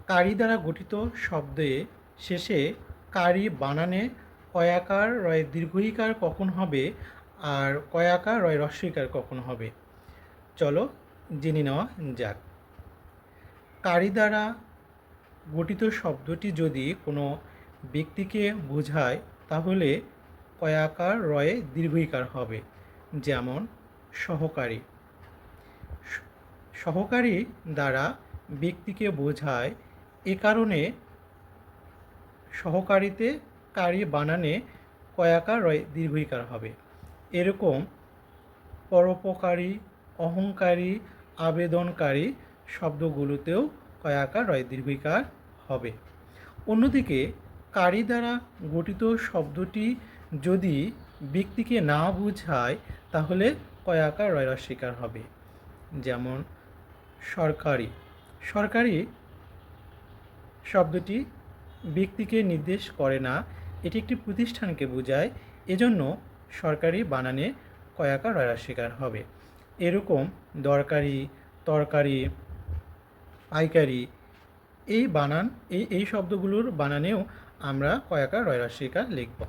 কারি দ্বারা গঠিত শব্দে শেষে কারি বানানে কয়াকার রয় দীর্ঘইকার কখন হবে আর কয়াকার রয় হ্রস্বইকার কখন হবে? চলো জেনে নেওয়া যাক। কারি দ্বারা গঠিত শব্দটি যদি কোনো ব্যক্তিকে বোঝায় তাহলে কয়াকার রয়ে দীর্ঘইকার হবে। যেমন সহকারী। সহকারী দ্বারা ব্যক্তিকে বোঝায়, এ কারণে সহকারীতে কারি বানানে কয়াকার রয় দীর্ঘইকার হবে। এরকম পরোপকারী, অহংকারী, আবেদনকারী শব্দগুলোতেও কয়াকার রয় দীর্ঘইকার হবে। অন্যদিকে কারি দ্বারা গঠিত শব্দটি যদি ব্যক্তিকে না বোঝায় তাহলে কয়াকার রয় হ্রস্বইকার হবে। যেমন সরকারি। সরকারি শব্দটি ব্যক্তিকে নির্দেশ করে না, এটি একটি প্রতিষ্ঠানকে বোঝায়, এজন্য সরকারি বানানে কয়াকার রয় হ্রস্বইকার হবে। এরকম দরকারি, তরকারি, পাইকারি এই শব্দগুলোর বানানেও আমরা কয়াকার রয় হ্রস্বইকার লিখব।